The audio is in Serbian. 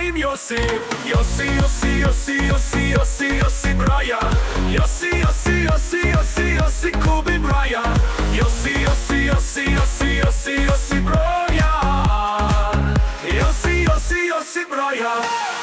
Kubin Josip, Josi, Josi, Josi, Josi, Josi, Josi Braja. Josi, Josi, Josi, Josi, Josi Kubin Braja. Josi, Josi, Josi, Josi, Josi, Josi Braja. Josi, Josi, Josi Braja.